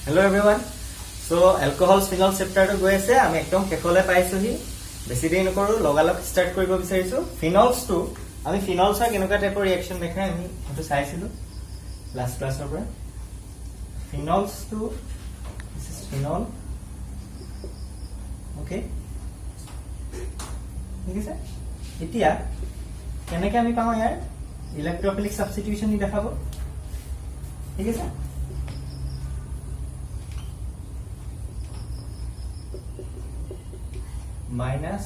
Hello everyone. So alcohols phenols chapter to go ase ami ekdom kekhole paisu hi besi dei nokoru logalok start koribo bisarisu phenols to ami phenols ha kenoka type reaction dekhai ami etu saisilu last class opra phenols to this is phenol okay ঠিক আছে এতিয়া কেনেকে আমি পাও ইয়াৰ ইলেক্ট্ৰোফিলিক substitution নি দেখাবো ঠিক আছে minus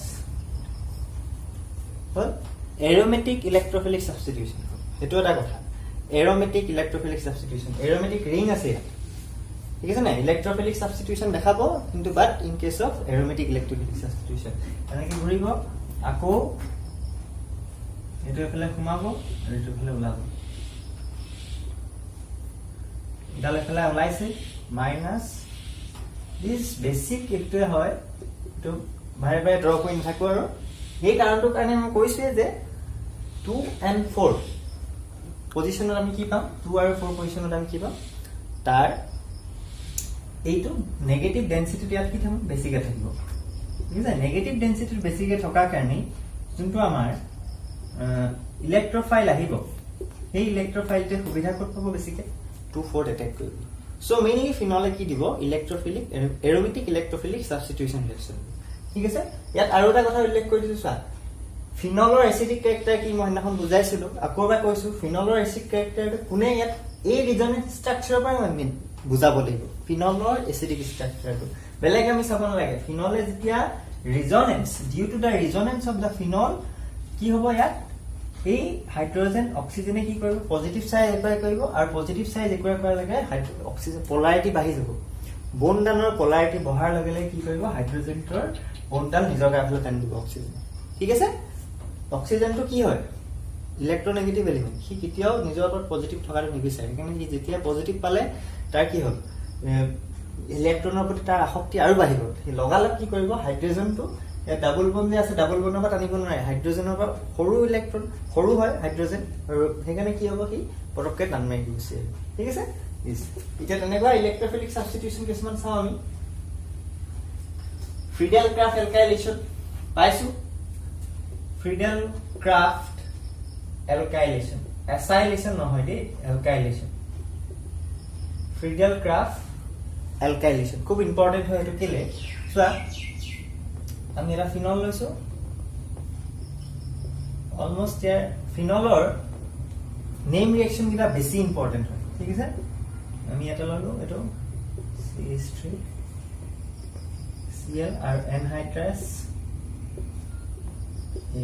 aromatic electrophilic substitution eto eta kotha aromatic electrophilic substitution aromatic ring ase ঠিক আছে না electrophilic substitution দেখাবো কিন্তু but in case of aromatic electrophilic substitution মানে কি ঘুরিব আকো এটো এফালে ঘুমাবো আৰু এটো এফালে উলাবো ইডাল এফালে উলাইছে minus this basic এটো হয় তো ভাই ভাই ড্ৰ কৰি নাথাকো আৰু এই কাৰণটোৰ কাৰণে মই কৈছো যে 2 and 4 পজিশনত আমি কি পাম 2 আৰু 4 পজিশনত আমি কি পাম তাৰ এইটো নেগেটিভ ডেন্সিটি ইয়াত কি থাকিব বেছিকে থাকিব ঠিক আছে নেগেটিভ ডেন্সিটি বেছিকে থকাৰ কাৰণে যোনটো আমাৰ ইলেক্ট্ৰোফাইল আহিব এই ইলেক্ট্ৰোফাইলতে সুবিধা ক'ত পাব বেছিকে 2 4 এটাক কৰিব সো মেইনলি ফিনলে কি দিব ইলেক্ট্ৰোফিলিক এৰোমেটিক ইলেক্ট্ৰোফিলিক সাবস্টিটিউশন ৰিঅ্যাকশন ঠিক আছে ইয়াত আৰু এটা কথা উল্লেখ কৰি দিছো ফিনলৰ এসিডিক ক্যাৰেক্টাৰ কি মই এখন বুজাইছিলো আকৌবা কৈছো ফিনলৰ এসিড ক্যাৰেক্টাৰটো কোনে ইয়াত এই ৰিজনেন্ট ষ্ট্ৰাকচাৰৰ পৰা আমি বুজাব লাগিব ফিনলৰ এসিডিক ষ্ট্ৰাকচাৰটো বেলেগ আমি চাব নালাগে ফিনলে যেতিয়া resonance due to the resonance of the phenol কি হ'ব ইয়াত এই হাইড্ৰোজেন অক্সিজেনে কি কৰিব পজিটিভ চাৰ্জ এপ্লাই কৰিব আৰু পজিটিভ চাৰ্জ এপ্লাই কৰাৰ লগে অক্সিজেন পোলাৰিটি বাঢ়ি যাব বন্ডানৰ পোলাৰিটি বঢ়াৰ লগে লগে কি কৰিব হাইড্ৰোজেনৰ বন্ডাল নিজৰ গাফলে টানি দিব অক্সিজেন ঠিক আছে অক্সিজেনটো কি হয় ইলেক্ট্ৰোনেগেটিভ এলিমেন্ট সি কেতিয়াও নিজৰ ওপৰত পজিটিভ থকাটো নিবিচাৰে কিন্তু সি যেতিয়া পজিটিভ পালে তাৰ কি হ'ল ইলেক্ট্ৰনৰ প্ৰতি তাৰ আসক্তি আৰু বাঢ়িব সি লগালগ কি কৰিব হাইড্ৰোজেনটো ডাবল বন্ড যে আছে ডাবল বন্ডৰ পৰা টানিব নোৱাৰে হাইড্ৰোজেনৰ পৰা সৰু ইলেক্ট্ৰন সৰু হয় হাইড্ৰোজেন আৰু সেইকাৰণে কি হ'ব সি পটককে টান মাৰি গুচি আহিব ঠিক আছে এতিয়া তেনেকুৱা ইলেক্ট্ৰোফিলিক সাবস্টিটিউশন কিছুমান চাও আমি ফ্ৰিডেল ক্ৰাফট এলকাইলেশন পাইছো ফ্ৰিডেল ক্ৰাফট এলকাইলেশন এসাইলেশন নহয় দে এলকাইলেশন ফ্ৰিডেল ক্ৰাফট এলকাইলেশন খুব ইম্পৰ্টেন্ট হয় এটো কেলে চোৱা আমি এটা ফিনল লৈছো অলমোস্ট ইয়াৰ ফিনলৰ নেম ৰিঅ্যাকশন কিটা বেছি ইম্পৰ্টেন্ট হয় ঠিক আছে আমি এটা ললো এটো CH3 Cl আৰু anhydrous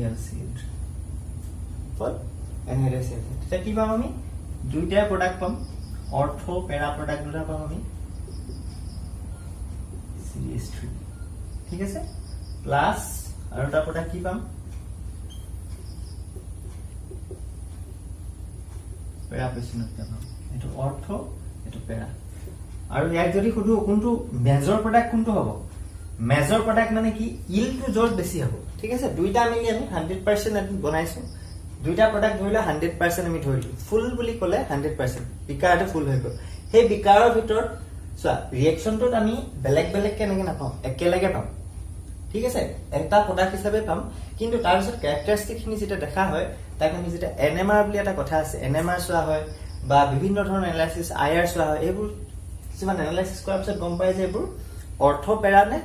AlCl3 ফল anhydrous এটা কি পাম আমি দুইটা প্ৰডাক্ট পাম অৰ্থো পেৰা প্ৰডাক্ট দুটা পাম আমি CH3 ঠিক আছে প্লাস আৰু এটা প্ৰডাক্ট কি পাম পেৰা পজিশনত পাম এটো অৰ্থো এটো পেৰা আৰু ইয়াক যদি খুদু কোনটো মেজৰ প্ৰডাক্ট কোনটো হ'ব মেজৰ প্ৰডাক্ট মানে কি ইল টু জোর বেছি হ'ব ঠিক আছে দুইটা মিলি আমি 100% আমি বনাইছো দুইটা প্ৰডাক্ট ধৰিলা 100% আমি ধৰিলো ফুল বুলি ক'লে 100% বিকাৰটো ফুল হৈ গ'ল সেই বিকাৰৰ ভিতৰত চোৱা ৰিঅ্যাকশনটোত আমি বেলেগ বেলেগ কেনেকে নাপাম একেলগে পাম ঠিক আছে এটা প্ৰডাক্ট হিচাপে পাম কিন্তু তাৰ পিছত ক্যাৰেক্টাৰিষ্টিক খিনি যেটা দেখা হয় তাক আমি যেটা এনএমআৰ বুলি এটা কথা আছে এনএমআৰ চোৱা হয় বা বিভিন্ন ধৰণৰ এনালাইসিস আইআৰ চোৱা হয় এইবোৰ কিছুমান এনালাইসিস কৰাৰ পিছত গম পাই যে এইবোৰ অৰ্থো পেৰা নে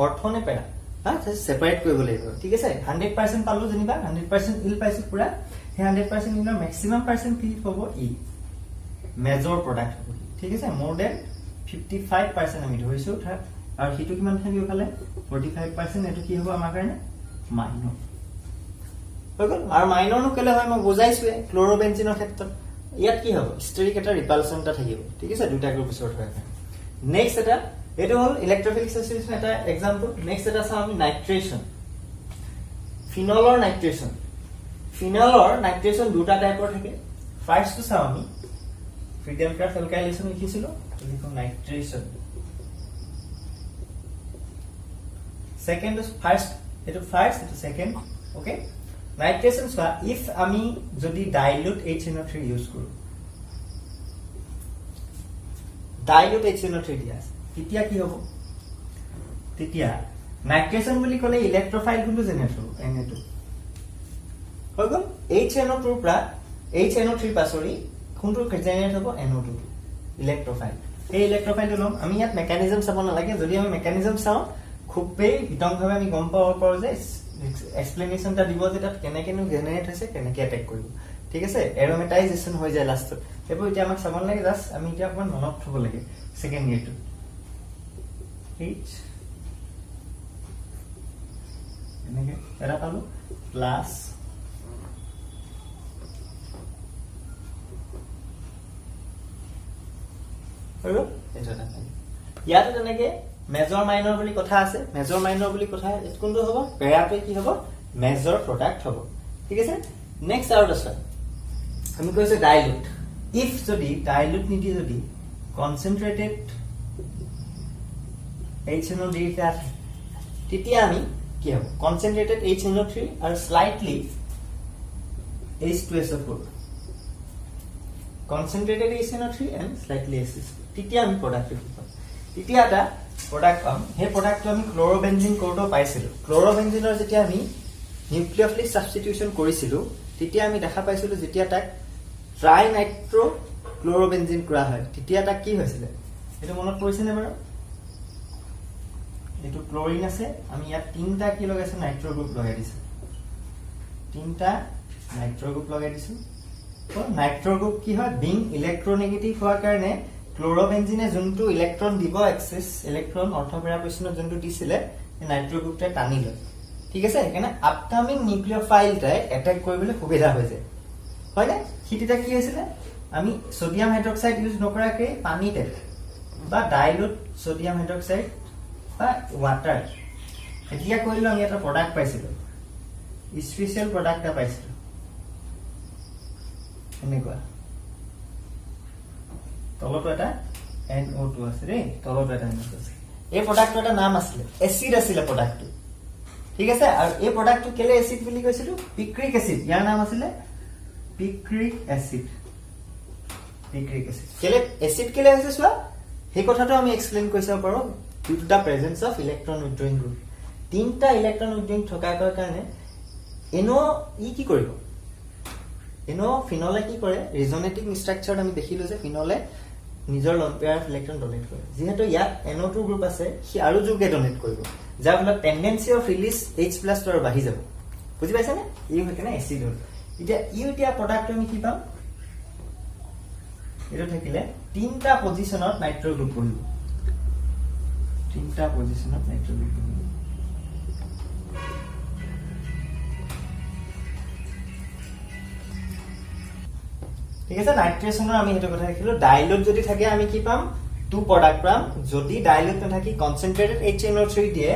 অৰ্থো নে পেৰা হা সেপাৰেট কৰিব লাগিব ঠিক আছে 100% পালো যেনিবা 100% ইল পাইছো পুৰা সেই 100% ইলৰ ম্যাক্সিমাম পাৰ্সেন্ট কি হ'ব ই মেজৰ প্ৰডাক্ট হ'ব ঠিক আছে মোৰ দেন 55% আমি ধৰিছো আৰু হিটো কিমান থাকিব ফালে 45% এটো কি হ'ব আমাৰ কাৰণে মাইনৰ হৈ গ'ল আৰু মাইনৰ নো কেলে হয় মই বুজাইছো ক্লোৰোবেনজিনৰ ক্ষেত্ৰত ইয়াত কি হ'ব স্টেৰিক এটা ৰিপালশন এটা থাকিব ঠিক আছে দুটা গ্ৰুপ সৰ্ট হয় নেক্সট এটা এটো হল ইলেক্ট্ৰোফিলিক সাবস্টিটিউশন এটা एग्जांपल নেক্সট এটা চাও আমি নাইট্ৰেশন ফিনলৰ নাইট্ৰেশন দুটা টাইপৰ থাকে ফাৰ্স্ট তো চাও আমি ফ্ৰিডেল ক্ৰাফট এলকাইলেশন লিখিছিলো লিখো নাইট্ৰেশন সেকেন্ড ফাৰ্স্ট এটো সেকেন্ড ওকে নাইট্ৰেশন সোয়া ইফ আমি যদি ডাইলুট HNO3 ইউজ কৰো ডাইলুট HNO3 দিয়া আছে তেতিয়া কি হ'ব তেতিয়া নাইট্ৰেচন বুলি ক'লে ইলেক্ট্ৰফাইল কোনটো জেনেৰেট হ'ব Na2 হৈ গ'ল HNO2 পৰা HNO3 পাছৰি কোনটো জেনেৰেট হ'ব NO2 ইলেক্ট্ৰফাইল এই ইলেক্ট্ৰফাইলটো লম আমি ইয়াত মেকানিজম চাব নালাগে যদি আমি মেকানিজম চাওঁ খুবেই বিতংভাৱে আমি গম পাব পাৰো যে এক্সপ্লেনেশ্যনটা দিব যে তাত কেনেকেনো জেনেৰেট হৈছে কেনেকে এটেক কৰিব ঠিক আছে এৰোমেটাইজেশ্যন হৈ যায় লাষ্টত এইবোৰ এতিয়া আমাক চাব লাগে জাস্ট আমি এতিয়া অকমান মনত থব লাগে সেকেন্ড ইয়েৰটো H এনেকে এটা পালো প্লাস হলো এটা এটা ইয়াতে তেনেকে মেজৰ মাইনৰ বুলি কথা আছে মেজৰ মাইনৰ বুলি কথা কোনটো হ'ব পেৰাটো কি হ'ব মেজৰ প্ৰডাক্ট হ'ব ঠিক আছে নেক্সট আৰু আছে আমি কৈছে ডাইলুট ইফ যদি ডাইলুট নিদি যদি কনসেন্ট্ৰেটেড HNO3 টা তেতিয়া আমি কি হ'ব কনসেন্ট্ৰেটেড HNO3 আৰু slightly H2SO4 কনসেন্ট্ৰেটেড HNO3 and slightly H2SO4 তেতিয়া আমি প্ৰডাক্ট পাম তেতিয়া এটা প্ৰডাক্ট পাম হে প্ৰডাক্টটো আমি ক্লোৰোবেনজিন কোডো পাইছিলো ক্লোৰোবেনজিনৰ যেতিয়া আমি নিউক্লিওফিলিক সাবস্টিটিউশন কৰিছিলো তেতিয়া আমি দেখা পাইছিলো যেতিয়া তাক ট্ৰাই নাইট্ৰো ক্লোৰোবেনজিন কৰা হয় তেতিয়া তাক কি হৈছিল এটো মনত পৰিছে নে বাৰু এটো ক্লোৰিন আছে আমি ইয়াত তিনটা কি লগাইছে নাইট্ৰো গ্ৰুপ লগাই দিছো তিনটা নাইট্ৰো গ্ৰুপ লগাই দিছো তো নাইট্ৰো গ্ৰুপ কি হয় বিং ইলেক্ট্ৰোনেগেটিভ হোৱাৰ কাৰণে ক্লোৰোবেনজিনে যোনটো ইলেক্ট্ৰন দিব এক্সেস ইলেক্ট্ৰন অৰ্থপেৰা পজিশনত যোনটো দিছিলে এই নাইট্ৰো গ্ৰুপটা টানি লয় ঠিক আছে এখানে আপকামিং নিউক্লিওফাইলটাই অ্যাটাক কৰিবলৈ সুবিধা হৈ যায় হয়নে হিটিটা কি হৈছিল আমি সোডিয়াম হাইড্ৰক্সাইড ইউজ নকৰাকে পানীতে বা ডাইলুট সোডিয়াম হাইড্ৰক্সাইড বা ওয়াটাৰ এতিয়া কইলো আমি এটা প্ৰডাক্ট পাইছিলো স্পেশাল প্ৰডাক্ট এটা পাইছিলো এনেকুৱা তলতো এটা NO2 আছে ৰে তলতো এটা NO2 আছে এই প্ৰডাক্টৰ এটা নাম আছিল এসিড আছিল প্ৰডাক্টটো ঠিক আছে আৰু এই প্ৰডাক্টটো কেলে এসিড বুলি কৈছিলো পিক্ৰিক এসিড ইয়াৰ নাম আছিল পিক্ৰিক এসিড কেলে এসিড কেলে আছে সোৱা এই কথাটো আমি এক্সপ্লেইন কৰিছা পাৰো due to the presence of electron withdrawing group তিনটা ইলেক্ট্ৰন উইথড্ৰয়িং থকাৰ কাৰণে NO ই কি কৰিব NO ফিনলে কি কৰে ৰিজনেটিং ষ্ট্ৰাকচাৰ আমি দেখিলো যে ফিনলে নিজৰ lone pair of electron donate কৰে যেহেতু ইয়াত NO2 গ্ৰুপ আছে সি আৰু যোগে ডোনেট কৰিব যাৰ ফলত টেন্ডেন্সি অফ ৰিলিজ H+ ৰ বাঢ়ি যাব বুজি পাইছা নে ই হয়নে এসিড হ'ল এতিয়া প্ৰডাক্ট আমি কি পাম এটো থাকিলে তিনটা পজিশনত নাইট্ৰো গ্ৰুপ বহিব তিনটা পজিশনত নাইট্ৰো গ্ৰুপ বহিব ঠিক আছে নাইট্ৰেশনৰ আমি হেতু কথা দেখিলো ডাইলুট যদি থাকে আমি কি পাম টু প্ৰডাক্ট পাম যদি ডাইলুট নাথাকি কনসেন্ট্ৰেটেড HNO3 দিয়ে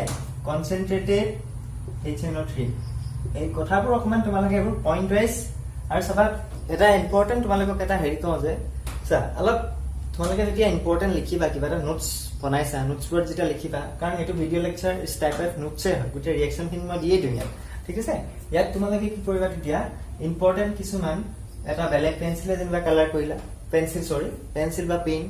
কনসেন্ট্ৰেটেড HNO3 এই কথাবোৰ অকমান তোমালোকে এইবোৰ পইণ্ট ওয়াইজ আৰু সবা এটা ইম্পৰ্টেন্ট তোমালোকক এটা হেৰি কওঁ যে সা অলপ তোমালোকে যেতিয়া ইম্পৰ্টেন্ট লিখিবা কিবা এটা নোটস বনাইছা নোটস ৱৰ্ড যেটা লিখিবা কাৰণ এটো video lecture type of notes হয় গুটে ৰিঅ্যাকচন খিনি মই দিয়ে দিম ঠিক আছে ইয়াত তোমালোকে কি কৰিবা তেতিয়া ইম্পৰ্টেন্ট কিছুমান এটা বেলেগ পেন্সিলে যেনিবা কালাৰ কৰিলা পেন্সিল বা পেন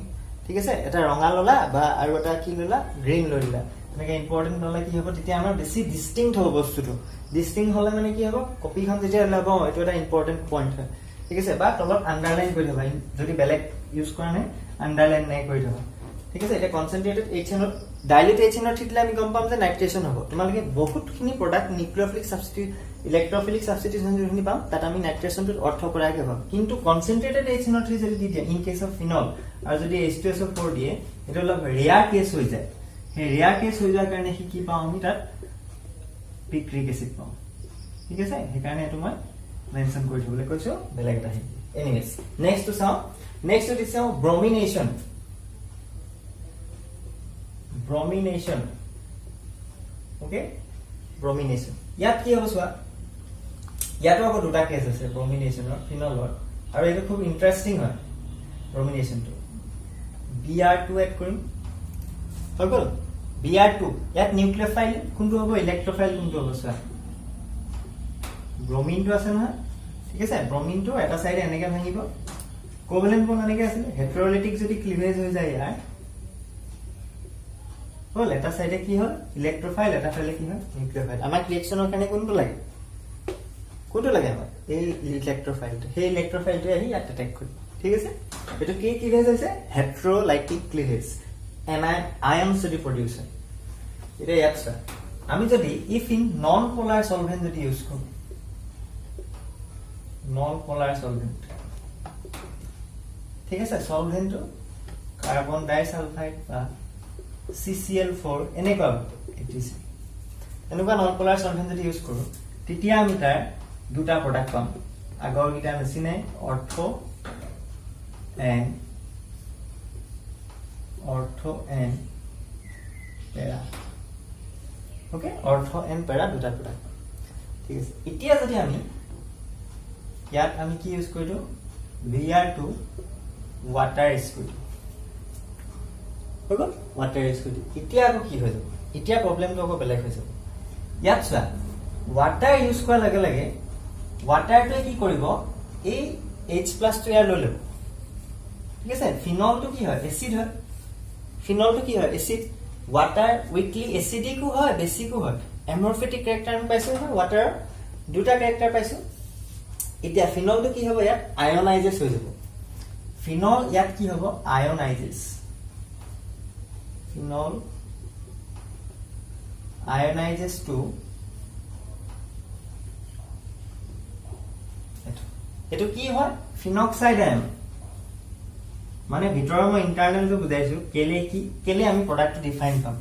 ঠিক আছে এটা ৰঙা ললা বা আৰু এটা কি ললা গ্ৰীন ললা এনেকে ইম্পৰ্টেন্ট ললা কি হ'ব তেতিয়া আমাৰ বেছি ডিস্টিংক্ট হ'ব বস্তুটো ডিস্টিংক্ট হলে মানে কি হ'ব কপিখন যেতিয়া লাব এটো এটা ইম্পৰ্টেন্ট পইণ্ট হয় ঠিক আছে বা তলত আন্ডাৰলাইন কৰি লবা যদি বেলেগ ইউজ কৰা নাই আন্ডাৰলাইন নাই কৰি লবা ঠিক আছে এটা কনসেন্ট্ৰেটেড HNO ডাইলুট HNO3 দিলে আমি গম পাম যে নাইট্ৰেশন হ'ব তোমালোকে বহুতখিনি প্ৰডাক্ট নিউক্লিওফিলিক সাবস্টিটিউট ইলেক্ট্ৰোফিলিক সাবস্টিটিউশন যদি পাম তাত আমি নাইট্ৰেশনটো অৰ্থ কৰাকে পাম কিন্তু কনসেন্ট্ৰেটেড HNO3 যদি দি দিয়া ইন কেস অফ ফিনল আৰু যদি H2SO4 দিয়ে এটা অলপ ৰেয়াৰ কেস হৈ যায় এই ৰেয়াৰ কেস হৈ যোৱাৰ কাৰণে কি পাওঁ আমি তাত পিক্ৰিক এসিড পাওঁ ঠিক আছে সেই কাৰণে এটো মই মেনশন কৰি দিবলৈ কৈছো বেলেগ এটা হেৰি এনিৱেজ নেক্সট টু চাও নেক্সট টু চাও ব্ৰোমিনেশন ওকে ব্ৰোমিনেশন ইয়াত কি হ'ব সোৱা ইয়াতো আকৌ দুটা কেস আছে ব্ৰোমিনেশনৰ ফিনলৰ আৰু এটা খুব ইন্টাৰেষ্টিং হয় ব্ৰোমিনেশনটো Br2 এড কৰিম হৈ গ'ল Br2 ইয়াত নিউক্লিওফাইল কোনটো হ'ব ইলেক্ট্ৰোফাইল কোনটো হ'ব সোৱা ব্ৰোমিনটো আছে না ঠিক আছে ব্ৰোমিনটো এটা সাইডে এনেকে ভাঙিব কোভেলেন্ট বন্ড এনেকে আছে হেটেৰোলাইটিক যদি ক্লিভেজ হৈ যায় ইয়াৰ হল এটা সাইডে কি হল ইলেক্ট্ৰোফাইল এটা ফাইলে কি হয় নিউক্লিওফাইল আমাক ৰিয়েকচনৰ কাৰণে কোনটো লাগে আমাক এই ইলেক্ট্ৰোফাইলটো সেই ইলেক্ট্ৰোফাইলটো আহি ইয়াত এটেক কৰিব ঠিক আছে এটো কি ক্লিভেজ হৈছে হেটেৰোলাইটিক ক্লিভেজ আয়নস যদি প্ৰডিউস হয় এটা ইয়াত চা আমি যদি if in non polar solvent যদি ইউজ কৰো নন পোলাৰ সলভেন্ট ঠিক আছে সলভেন্টটো কাৰ্বন ডাইসালফাইড বা CCl4 এনেকুৱা etc এনেকুৱা নন পোলাৰ সলভেন্ট যদি ইউজ কৰো তেতিয়া আমি তাৰ দুটা প্ৰডাক্ট পাম আগৰ গিটা মেচিনে অৰ্থো এন্ড পেৰা ওকে অৰ্থো এন্ড পেৰা দুটা প্ৰডাক্ট ঠিক আছে এতিয়া যদি আমি ইয়াত আমি কি ইউজ কৰিলো Br2 water is good হগল water is good এতিয়া আকৌ কি হৈ যাব এতিয়া প্ৰবলেমটো আকৌ বেলেগ হৈ যাব ইয়াত চা water ইউজ কৰা লাগে লাগে waterটো কি কৰিব এই H+ টো ইয়াৰ লৈ ল'ব ঠিক আছে ফিনলটো কি হয় এসিড হয় ফিনলটো কি হয় এসিড water উইকলি এসিডিকো হয় বেসিকো হয় এমৰফিটিক ক্যাৰেক্টাৰ আমি পাইছো হয় water দুটা ক্যাৰেক্টাৰ পাইছো এতিয়া ফিনলটো কি হ'ব ইয়াত আয়নাইজেছ হৈ যাব ফিনল ইয়াত কি হ'ব আয়নাইজেছ ফিনল আয়নাইজেছ টু এটো কি হয় ফিনক্সাইড আয়ন মানে ভিতৰৰ মই ইন্টাৰনালটো বুজাইছো কেলে আমি প্ৰডাক্টটো ডিফাইন পাম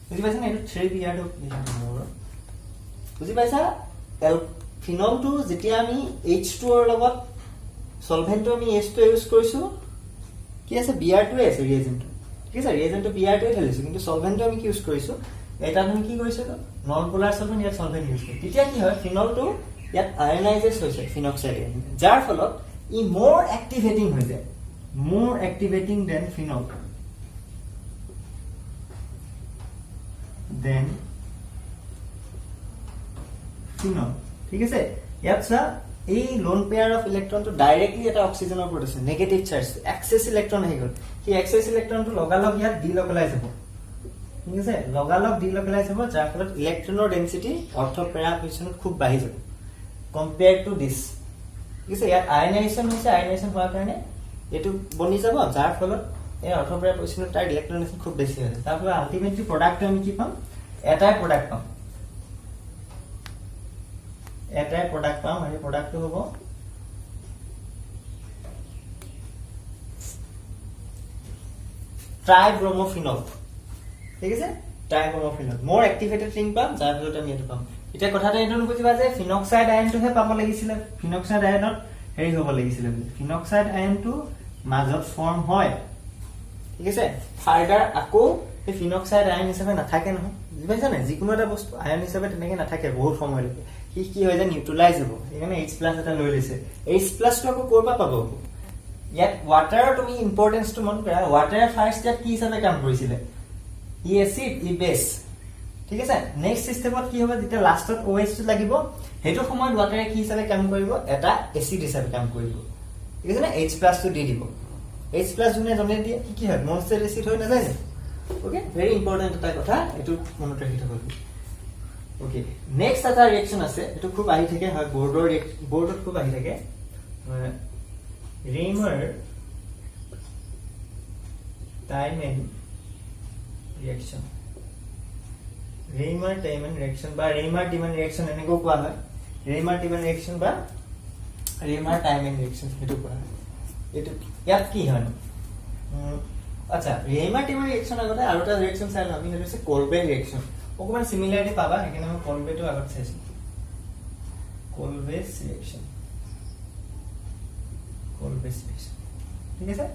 বুজি পাইছা না এটো 3Br বুজি পাইছা ফিনলটো যেতিয়া আমি H2 ৰ লগত সলভেন্টটো আমি H2 ইউজ কৰিছো কি আছে Br2 আছে ৰিয়েজেন্টটো ঠিক আছে ৰিয়েজেন্টটো Br2 ঢালিছো কিন্তু সলভেন্টটো আমি কি ইউজ কৰিছো এটা আমি কি কৰিছো নন পোলাৰ সলভেন্ট ইয়াত সলভেন্ট ইউজ কৰিছো তেতিয়া কি হয় ফিনলটো ইয়াত আয়নাইজেছ হৈছে ফিনক্সাইড যাৰ ফলত ই মোৰ এক্টিভেটিং হৈ যায় more activating than phenol ঠিক আছে ইয়াত সা এই লোন পেয়ার অফ ইলেক্ট্রন তো ডাইরেক্টলি এটা অক্সিজেনৰ ওপৰত আছে নেগেটিভ চাৰ্জ এক্সেস ইলেক্ট্রন হৈ গল কি এক্সেস ইলেক্ট্রনটো লগালগ ইয়াত ডিলোকেলাইজ হ'ব ঠিক আছে লগালগ ডিলোকেলাইজ হ'ব যাৰ ফলত ইলেক্ট্ৰনৰ ডেনসিটি অৰ্থ পেৰা পজিশনত খুব বাঢ়ি যাব কম্পেয়াৰ টু দিস ঠিক আছে ইয়াত আয়নাইজেশন হৈছে আয়নাইজেশন হোৱাৰ কাৰণে এটো বনি যাব যাৰ ফলত এই অৰ্থ পেৰা পজিশনত তাৰ ইলেক্ট্ৰনেশন খুব বেছি হয় তাৰ ফলত আলটিমেটলি প্ৰডাক্ট আমি কি পাম এটাই প্ৰডাক্ট পাম আৰু প্ৰডাক্টটো হ'ব ট্ৰাইব্ৰমোফিনল ঠিক আছে ট্ৰাইব্ৰমোফিনল মোৰ এক্টিভেটেড ৰিং পাম যাৰ ফলত আমি এটো পাম এতিয়া কথাটো এটো বুজিবা যে ফিনক্সাইড আয়নটোহে পাব লাগিছিল ফিনক্সাইড আয়নত হেৰি হ'ব লাগিছিল ফিনক্সাইড আয়নটো মাজত ফৰ্ম হয় ঠিক আছে ফাৰ্দাৰ আকৌ এই ফিনক্সাইড আয়ন হিচাপে নাথাকে নহয় বুজিছা না যিকোনো এটা বস্তু আয়ন হিচাপে তেনেকে নাথাকে বহুত সময়লৈকে কি হৈ যায় নিউট্ৰেলাইজ হ'ব এখানে H+ এটা লৈ লৈছে H+ টো আকৌ কৰবা পাব ইয়াত ওয়াটাৰৰ তুমি ইম্পৰ্টেন্সটো মন কৰা ওয়াটাৰে ফাৰ্স্ট ইয়াত কি হিচাপে কাম কৰিছিল ই এসিড ই বেস ঠিক আছে নেক্সট সিস্টেমত কি হ'ব যেতিয়া লাষ্টত OH টো লাগিব হেতু সময়ত ওয়াটাৰে কি হিচাপে কাম কৰিব এটা এসিড হিচাপে কাম কৰিব ঠিক আছে না H+ টো দি দিব H+ জুনে জনে দিয়ে কি হয় মনস্টাৰ এসিড হৈ নাযায় ওকে ভেৰি ইম্পৰ্টেন্ট এটা কথা এটো মনত ৰাখি থব ওকে নেক্সট এটা ৰিঅ্যাকশন আছে এটো খুব আহি থাকে হয় বোৰ্ডত খুব আহি থাকে ৰেইমাৰ টাইমেন ৰিঅ্যাকশন ৰেইমাৰ টাইমেন ৰিঅ্যাকশন বা ৰেইমাৰ টাইমেন ৰিঅ্যাকশন এনেকৈ কোৱা হয় ৰেইমাৰ টাইমেন ৰিঅ্যাকশন বা ৰেইমাৰ টাইমেন ৰিঅ্যাকশন হেতু কোৱা হয় এটো ইয়াত কি হয় আচ্ছা ৰেইমাৰ টাইমেন ৰিঅ্যাকশন আগতে আৰু এটা ৰিঅ্যাকশন চাই আমি হেতু আছে কোলবে ৰিঅ্যাকশন অকমান সিমিলাৰিটি পাবা এখানে আমি কোলবেটো আগত চাইছো কোলবেস ৰিঅ্যাকশন ঠিক আছে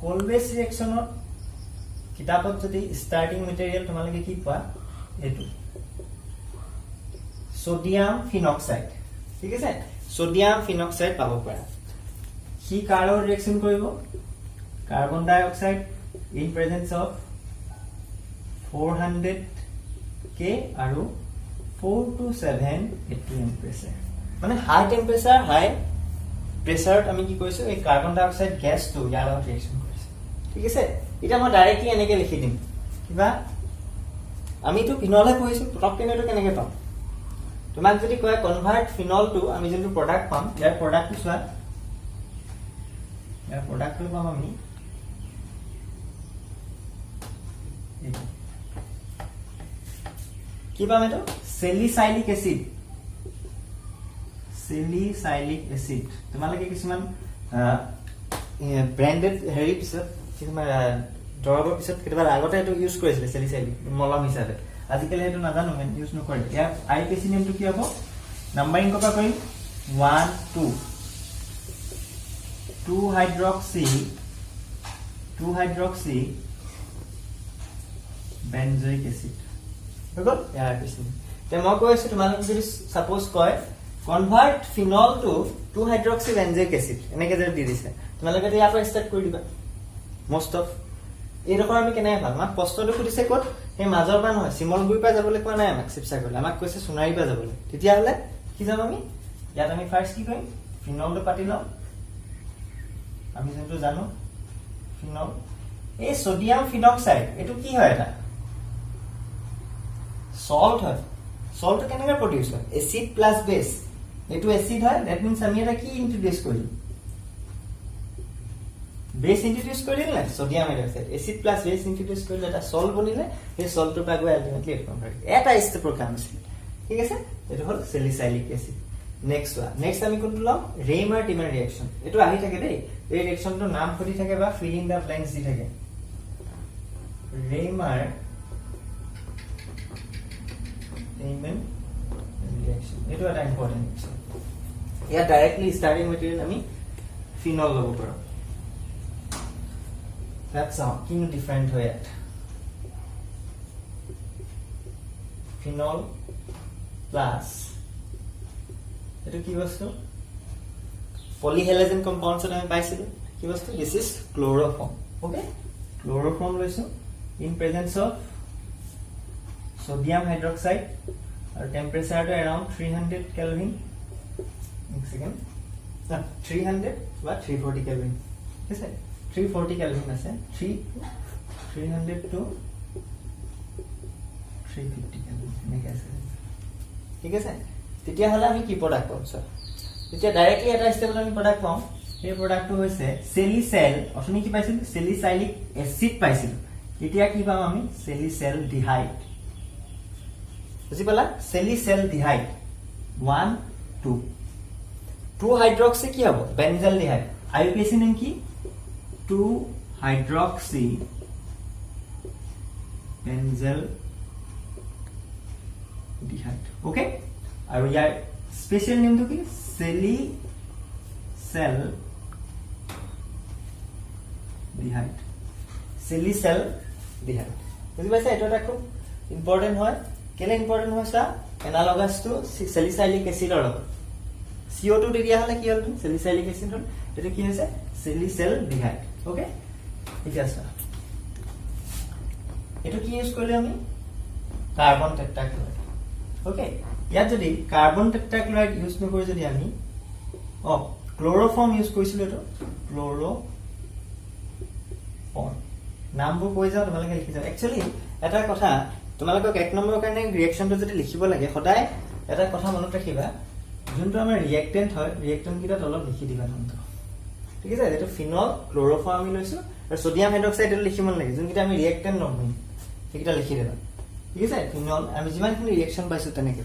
কোলবেস ৰিঅ্যাকশনত কিতাপত যদি স্টার্টিং মেটেরিয়াল তোমালকে কি পা এটো সোডিয়াম ফিনক্সাইড ঠিক আছে সোডিয়াম ফিনক্সাইড পাব পাৰা কি কাৰৰ ৰিঅ্যাকশন কৰিব কাৰ্বন ডাই অক্সাইড ইন প্ৰেজেন্স অফ 400K আৰু 4 to 7 atm pressure মানে হাই টেম্পাৰেচাৰ হাই প্ৰেসাৰত আমি কি কৈছো এই কাৰ্বন ডাই অক্সাইড গ্যাস তো ইয়াৰ লগত ৰিঅ্যাকশন কৰিছে ঠিক আছে এটা মই ডাইৰেক্টলি এনেকে লিখি দিম কিবা আমিতো ফিনলহে পঢ়িছো পটককে এটো কেনেকৈ পাম তোমাক যদি কয় কনভাৰ্ট ফিনল টু আমি যোনটো প্ৰডাক্ট পাম ইয়াৰ প্ৰডাক্টটো চোৱা ইয়াৰ প্ৰডাক্টটো পাম আমি কি পাম এটো সেলিসাইলিক এসিড তোমালোকে কিছুমান ব্ৰ্যান্ডেড হেৰি পিছত কিছুমান দৰবৰ পিছত কেতিয়াবা আগতে এটো ইউজ কৰিছিলে সেলিসাইলিক মলম হিচাপে আজিকালি এটো নাজানো মেন ইউজ নকৰে ইয়াৰ আইপিসি নেমটো কি হ'ব নাম্বাৰিং কপা কৰিম 1 2 2 হাইড্ৰক্সি বেনজোইক এসিড হগল ইয়াৰ আইপিসি তে মই কৈছো তোমালোকে যদি সাপোজ কয় convert phenol to 2 hydroxy benzoic acid এনেকে যদি দি দিছে তোমালোকে ইয়াৰ পৰা স্টাৰ্ট কৰি দিবা মোস্ট অফ এই ৰকম আমি কেনে ভাল আমাক প্ৰশ্নটো সুধিছে ক'ত এই মাজৰ পৰা নহয় শিমলগুৰি পৰা যাবলৈ কোৱা নাই আমাক শিৱসাগৰলৈ আমাক কৈছে সোণাৰী পৰা যাবলৈ তেতিয়া হলে কি যাম আমি ইয়াত আমি ফাৰ্স্ট কি কৰিম ফিনলটো পাতি লওঁ আমি যেটো জানো ফিনল এই সোডিয়াম ফিনক্সাইড এটো কি হয় এটা সল্ট হয় সল্ট কেনেকৈ প্ৰডিউস হয় এসিড প্লাস বেস এটো এসিড হয় দ্যাট মিন্স আমি এটা কি ইন্ট্রোডিউস কৰিম বেস ইন্ট্ৰোডিউস কৰিলে না sodium hydroxide acid plus base introduce কৰিলে এটা সল্ট বনিলে এই সল্টটো পাগৈ আলটিমেটলি এটা কনভাৰ্ট এটা স্টেপৰ কাম আছে ঠিক আছে এটো হল সেলিসাইলিক এসিড নেক্সট আমি কোনটো লম ৰেইমাৰ টিমাৰ ৰিঅ্যাকশন এটো আহি থাকে দেই এই ৰিঅ্যাকশনটো নাম খুদি থাকে বা ফিলিং দা ব্ল্যাঙ্কস দি থাকে ৰেইমাৰ ৰিঅ্যাকশন এটো এটা ইম্পৰ্টেন্ট ৰিঅ্যাকশন ইয়া ডাইৰেক্টলি স্টাৰ্টিং মেটেৰিয়েল আমি ফিনল লব পাৰো that's how কিনো ডিফাৰেন্ট হয় ইয়াত ফিনল প্লাস এটো কি বস্তু পলিহেলোজেন কম্পাউণ্ডছ আমি পাইছিলো কি বস্তু this is chloroform okay chloroform লৈছো in presence of sodium hydroxide আৰু টেম্পাৰেচাৰটো अराउंड 300 কেলভিন এক সেকেন্ড 300 বা 340 কেলভিন ঠিক আছে 340 কেলভিন আছে 300 to 350 কেলভিন নেকে আছে ঠিক আছে তেতিয়া হলে আমি কি প্ৰডাক্ট পাম স্যাৰ তেতিয়া ডাইৰেক্টলি এটা স্টেপত আমি প্ৰডাক্ট পাম এই প্ৰডাক্টটো হৈছে সেলিসেল অথনি কি পাইছিল সেলিসাইলিক এসিড পাইছিল এতিয়া কি পাম আমি সেলিসেল ডিহাইড বুজি পালা সেলিসেল ডিহাইড 1 2 2 হাইড্রক্সি কি হ'ব বেনজাল ডিহাইড আইপিএসি নেম কি 2 হাইড্রক্সি বেনজাল ডিহাইড ওকে আৰু ইয়াৰ স্পেশাল নেমটো কি সেলিসেল ডিহাইড বুজি পাইছে এটা এটা খুব ইম্পৰ্টেন্ট হয় কেলে ইম্পৰ্টেন্ট হয় সা এনালগাস টু সেলিসাইলিক এসিডৰ লগত CO2 দি দিয়া হলে কি হল সেলিসাইলিক এসিড হল এটা কি হৈছে সেলিসেল ডিহাইড ওকে ঠিক আছে এটো কি ইউজ কৰিলে আমি কাৰ্বন টেট্ৰাক্লোৰাইড ওকে ইয়াত যদি কাৰ্বন টেট্ৰাক্লোৰাইড ইউজ নকৰি যদি আমি ক্লোৰোফৰ্ম ইউজ কৰিছিলো এটো ক্লোৰোফৰ্ম নামবোৰ কৈ যাও তোমালোকে লিখি যাও একচুয়ালি এটা কথা তোমালোকক এক নম্বৰৰ কাৰণে ৰিঅ্যাকশনটো যদি লিখিব লাগে সদায় এটা কথা মনত ৰাখিবা যোনটো আমাৰ ৰিঅ্যাক্টেন্ট হয় ৰিঅ্যাক্টেন্ট কিটা তলত লিখি দিবা তোমৰা ঠিক আছে এটা ফিনল ক্লোৰোফৰ্ম আমি লৈছো আৰু সোডিয়াম হাইড্ৰক্সাইড এটা লিখিব লাগে যোনকিটা আমি ৰিঅ্যাক্টেন্ট নহয় সেইকিটা লিখি দিবা ঠিক আছে ফিনল আমি যিমানখিনি ৰিঅ্যাকশন পাইছো তেনেকে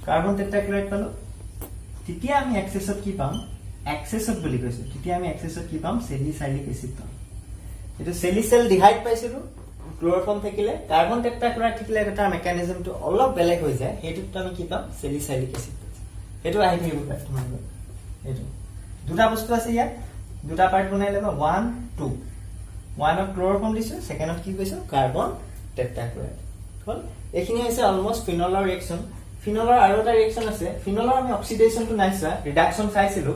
কাৰ্বন টেট্ৰাক্লোৰাইড পালো তেতিয়া আমি এক্সেসত কি পাম এক্সেসত বুলি কৈছো তেতিয়া আমি এক্সেসত কি পাম সেলিসাইলিক এসিড পাম এটো সেলিসেল ডিহাইড পাইছিলো ক্লোৰোফৰ্ম থাকিলে কাৰ্বন টেট্ৰাক্লোৰাইড থাকিলে এটা মেকানিজমটো অলপ বেলেগ হৈ যায় হেতুত আমি কি পাম সেলিসাইলিক এসিড এটো আহি থাকিব তোমালোকৰ এটো দুটা বস্তু আছে ইয়াত দুটা পাৰ্ট বনাই লবা 1 2 1 অফ ক্লোৰোফৰ্ম দিছো সেকেন্ডত কি কৈছো কাৰ্বন টেট্ৰাক্লোৰাইড হল এখিনি হৈছে অলমোস্ট ফিনলৰ ৰিঅ্যাকশন ফিনলৰ আৰু এটা ৰিঅ্যাকশন আছে ফিনলৰ আমি অক্সিডেশনটো নাইছা ৰিডাকশন চাইছিলো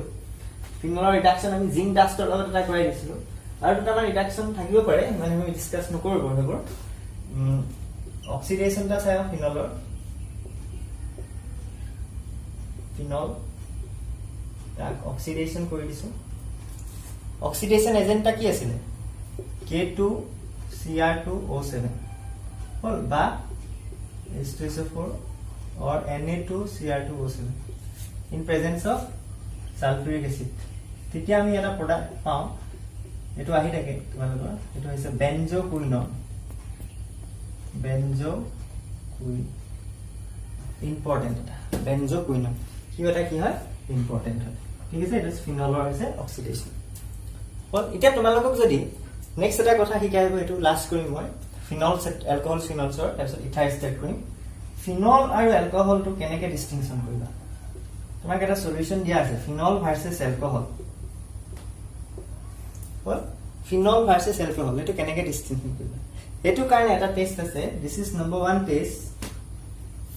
ফিনলৰ ৰিডাকশন আমি জিংক ডাস্টৰ লগত এটা কৰাই দিছিলো আৰু দুটা মান ৰিডাকশন থাকিব পাৰে মানে আমি ডিসকাস নকৰিব হেবোৰ অক্সিডেশনটা চাই ফিনলৰ ফিনল তাক অক্সিডেশন কৰি দিছো অক্সিডেশন এজেন্টটা কি আছিল K2Cr2O7 হল বা H2SO4 or Na2Cr2O7 in presence of sulfuric acid. তেতিয়া আমি এটা প্ৰডাক্ট পাওঁ, এটো আহি থাকে তোমালোকৰ, এটো হৈছে বেনজোকুইনন। বেনজোকুইন ইম্পৰ্টেন্ট এটা বেনজোকুইনন কি হয় ইম্পৰ্টেন্ট হয়, ঠিক আছে। এটা ফিনলৰ হৈছে অক্সিডেশন। এতিয়া তোমালোকক যদি নেক্সট এটা কথা শিকাই দিব, এইটো লাষ্ট কৰিম মই ফিনল এলকহল ফিনলছৰ, তাৰপিছত ইথাইল ষ্টাৰ্ট কৰিম। ফিনল আৰু এলকহলটো কেনেকৈ ডিষ্টিংচন কৰিবা, তোমাক এটা সলিউশন দিয়া আছে, phenol versus alcohol. Phenol versus alcohol এইটো কেনেকৈ ডিষ্টিংচন কৰিবা, এইটো কাৰণে এটা টেষ্ট আছে। This is number 1 test,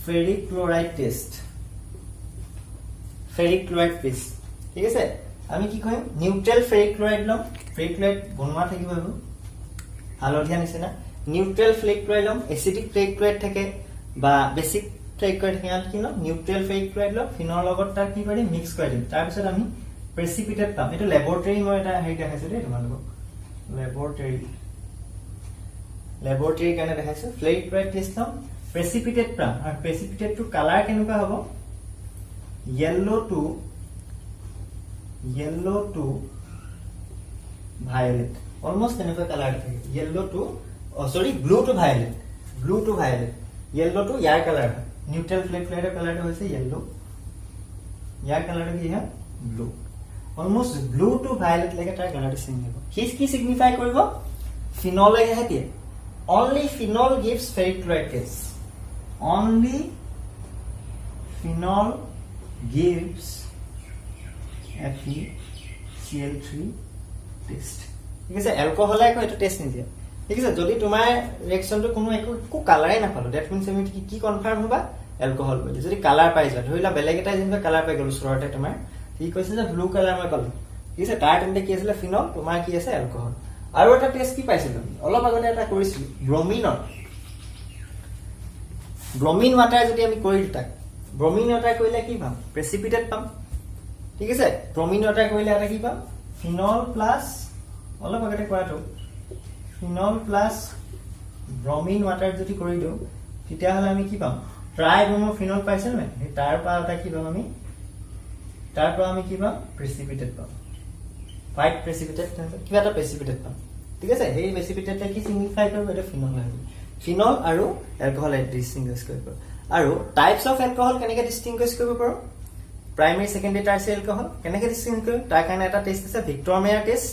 ferric chloride test. Ferric chloride test, ঠিক আছে। আমি কি কৰিম, নিউট্ৰেল ফেৰিক ক্লোৰাইড ল'ম। ফেৰিক ক্লোৰাইড বনোৱা থাকিব আৰু হালধীয়া নিচিনা। নিউট্ৰেল ফেৰিক ক্লোৰাইড ল'ম, এচিডিক ফেৰিক ক্লোৰাইড থাকে বা বেসিক ফেৰিক ক্লোৰাইড থাকে, কি ল'ম নিউট্ৰেল ফেৰিক ক্লোৰাইড ল'ম। ফিনৰ লগত তাৰ কি কৰি মিক্স কৰি দিম, তাৰপিছত আমি প্ৰেচিপিটেট পাম। এইটো লেবৰেটৰী মই এটা হেৰি দেখাইছো দেই তোমালোকক, লেবৰেটৰীৰ কাৰণে দেখাইছো। ফেৰিক ক্লোৰাইড টেষ্ট ল'ম, প্ৰেচিপিটেট পাম, আৰু প্ৰেচিপিটেটটো কালাৰ কেনেকুৱা হ'ব, yellow to violet, almost এনেকুৱা কালাৰ থাকে। yellow to blue to violet, yellow to ইয়াৰ কালাৰ হয়। নিউট্ৰেল ফেৰিক ক্লোৰাইডৰ কালাৰটো হৈছে yellow, ইয়াৰ কালাৰটো কি হয় blue. Almost blue to violet লৈকে তাৰ কালাৰটো চেঞ্জ হ'ব। কি সিগনিফাই কৰিব, ফিনলেহে দিয়ে। Only phenol gives ferric chloride test, only phenol gives FeCl3 test, ঠিক আছে। এলকহলে একো এটা টেষ্ট নিদিয়ে, ঠিক আছে। যদি তোমাৰ ৰিয়েকশনটো কোনো একো কালাৰে নাপালো, দ্যাট মিন্স আমি কি কনফাৰ্ম হ'বা এলকহল বুলি। যদি কালাৰ পাই যোৱা, ধৰিলা বেলেগ এটা যেনিবা কালাৰ পাই গ'লো ওচৰতে, তোমাৰ কি কৈছে যে ব্লু কালাৰ মই পালো, ঠিক আছে, তাৰ তেন্তে কি আছিলে ফিনল, তোমাৰ কি আছে এলকহল। আৰু এটা টেষ্ট কি পাইছিলো অলপ আগতে এটা কৰিছিলো, ব্ৰমিন ৱাটাৰ যদি আমি কৰিলো, তাক ব্ৰমিন ৱাটাৰ কৰিলে কি পাম, প্ৰেচিপিটেট পাম, ঠিক আছে। ব্ৰমিন ৱাটাৰ কৰিলে এটা কি পাম, ফিনল প্লাছ অলপ আগতে কৰাটো ফিনল প্লাছ ব্ৰমিন ৱাটাৰ যদি কৰি দিওঁ, তেতিয়াহ'লে আমি কি পাম, ট্ৰাইব্ৰমো ফিনল পাইছে নে, তাৰ পৰা এটা কি পাম আমি, তাৰ পৰা আমি কি পাম প্ৰেচিপিটেট পাম, হোৱাইট প্ৰেচিপিটেট, কিবা এটা প্ৰেচিপিটেট পাম, ঠিক আছে। সেই প্ৰেচিপিটেটে কি সিগনিফাই কৰিব, এটা ফিনল হয়। ফিনল আৰু এলকহল ডিষ্টিংগুইশ কৰিব। আৰু টাইপছ অফ এলকহল কেনেকৈ ডিষ্টিংগুইশ কৰিব পাৰো, প্ৰাইমেৰী সেকেন্ডাৰী টাৰ্চিয়াৰী এলকহল কেনেকৈ ডিষ্টিংগুইশ কৰিম, তাৰ কাৰণে এটা টেষ্ট আছে ভিক্টৰ মেয়াৰ টেষ্ট।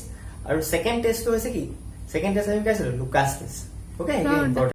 আৰু সেকেন্ড টেষ্টটো হৈছে কি, সেকেন্ড টেষ্ট আমি পাইছিলো লুকাছ টেষ্ট, ওকে।